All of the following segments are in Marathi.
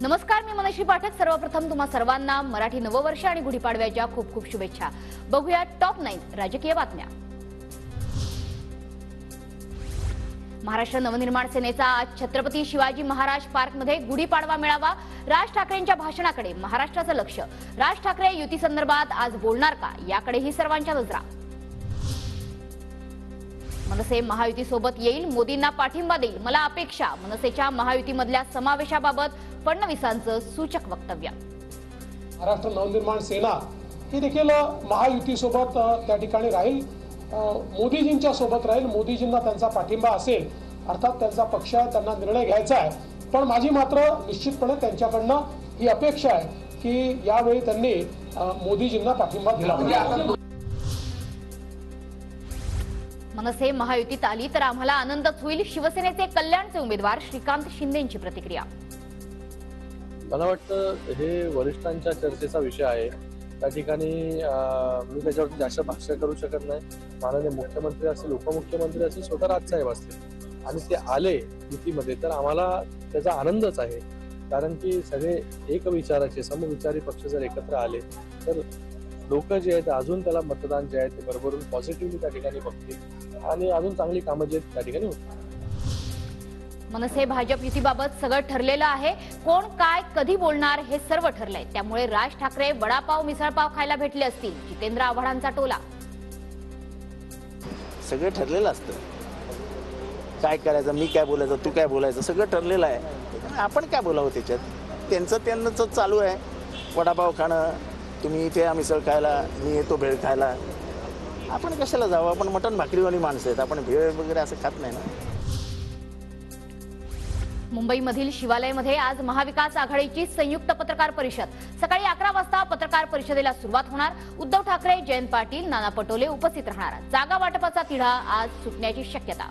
नमस्कार, मी मनश्री पाठक। सर्वप्रथम तुम्हा सर्वांना मराठी नववर्ष आणि गुढीपाडव्याच्या खूप खूप शुभेच्छा। बघूया टॉप 9 राजकीय बातम्या। महाराष्ट्र नवनिर्माण सेनेचा आज छत्रपती शिवाजी महाराज पार्कमध्ये गुढीपाडवा मेळावा। राज ठाकरेंच्या भाषणाकडे महाराष्ट्राचं लक्ष। राज ठाकरे युती संदर्भात आज बोलणार का, याकडेही सर्वांच्या नजरा। मनसे महायुतीसोबत येईल, मोदींना पाठिंबा देईल, मला अपेक्षा। मनसेच्या महायुतीमधल्या समावेशाबाबत फडणवीसांचं सूचक वक्तव्य। महाराष्ट्र नवनिर्माण सेना ही देखील महायुतीसोबत त्या ठिकाणी राहील, मोदीजींच्या सोबत राहील। मोदीजींना त्यांचा पाठिंबा असेल, अर्थात त्यांचा पक्ष आहे, त्यांना निर्णय घ्यायचा आहे। पण माझी मात्र निश्चितपणे त्यांच्याकडनं ही अपेक्षा आहे की यावेळी त्यांनी मोदीजींना पाठिंबा दिला पाहिजे। मनसे महायुतीत आली तर आम्हाला आनंदच होईल, शिवसेनेचे कल्याणचे उमेदवार श्रीकांत शिंदेंची प्रतिक्रिया। मला वाटतं हे वरिष्ठांच्या चर्चेचा विषय आहे। त्या ठिकाणी मी त्याच्यावरती जास्त भाष्य करू शकत नाही। माननीय मुख्यमंत्री असतील, उपमुख्यमंत्री असतील, स्वतः राजसाहेब असतील आणि ते आले युतीमध्ये तर आम्हाला त्याचा आनंदच आहे। कारण की सगळे एक विचाराचे समविचारी पक्ष जर एकत्र आले तर लोक जे आहेत अजून त्याला मतदान जे आहे ते बरोबरून पॉझिटिव्हली त्या ठिकाणी बघतील आणि अजून चांगली कामं जे त्या ठिकाणी होतील। मनसे भाजप युतीबाबत सगळं ठरलेलं आहे। कोण काय कधी बोलणार हे सर्व ठरलंय। त्यामुळे राज ठाकरे वडापाव मिसळपाव खायला भेटले असतील, जितेंद्र आव्हाडांचा टोला। सगळं ठरलेलं असतं, काय करायचं, मी काय बोलायचं, तू काय बोलायचं, सगळं ठरलेलं आहे। आपण काय बोलावं त्याच्यात, त्यांचं चालू आहे। वडापाव खाणं, तुम्ही इथे मिसळ खायला, मी येतो भेळ खायला। आपण कशाला जावं, आपण मटण भाकरीवाली माणसं आहेत, आपण भेळ वगैरे असं खात नाही ना। मुंबईमधील शिवालयमध्ये आज महाविकास आघाडीची संयुक्त पत्रकार परिषद। सकाळी 11 वाजता पत्रकार परिषदेला सुरुवात होणार। उद्धव ठाकरे, जयंत पाटील, नाना पटोले उपस्थित राहणार। जागा वाटपाचा तिढा आज सुटण्याची शक्यता।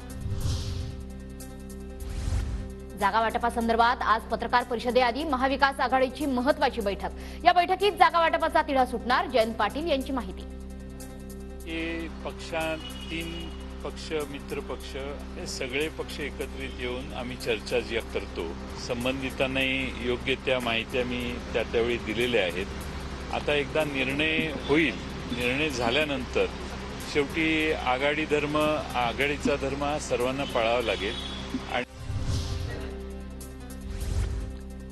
जागा वाटपासंदर्भात आज पत्रकार परिषदेआधी महाविकास आघाडीची महत्त्वाची बैठक। या बैठकीत जागा वाटपाचा तिढा सुटणार, जयंत पाटील यांची माहिती। तीन पक्ष, मित्र पक्ष, हे सगळे पक्ष एकत्रित येऊन आम्ही चर्चा जी करतो, संबंधितांना योग्य त्या माहिती आम्ही त्यावेळी दिलेल्या आहेत। आता एकदा निर्णय होईल, निर्णय झाल्यानंतर शेवटी आघाडीचा धर्म हा सर्वांना पाळावा लागेल। आणि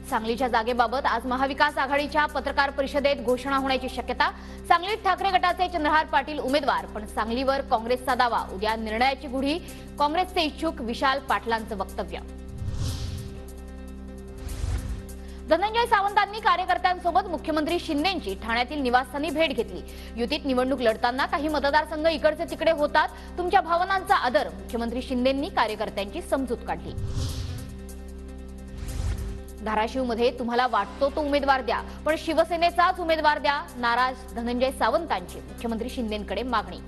सांगलीच्या जागेबाबत आज महाविकास आघाडीच्या पत्रकार परिषदेत घोषणा होण्याची शक्यता। सांगलीत ठाकरे गटाचे चंद्रहार पाटील उमेदवार, पण सांगलीवर काँग्रेसचा दावा। उद्या निर्णयाची गुढी, काँग्रेसचे इच्छुक विशाल पाटलांचं वक्तव्य। धनंजय सावंतांनी कार्यकर्त्यांसोबत मुख्यमंत्री शिंदेंची ठाण्यातील निवासस्थानी भेट घेतली। युतीत निवडणूक लढताना काही मतदारसंघ इकडचे तिकडे होतात, तुमच्या भावनांचा आदर, मुख्यमंत्री शिंदेंनी कार्यकर्त्यांची समजूत काढली। धाराशिवमध्ये तुम्हाला वाटतो तो उमेदवार द्या, पण शिवसेनेचाच उमेदवार द्या, नाराज धनंजय सावंतांची मुख्यमंत्री शिंदेंकडे मागणी।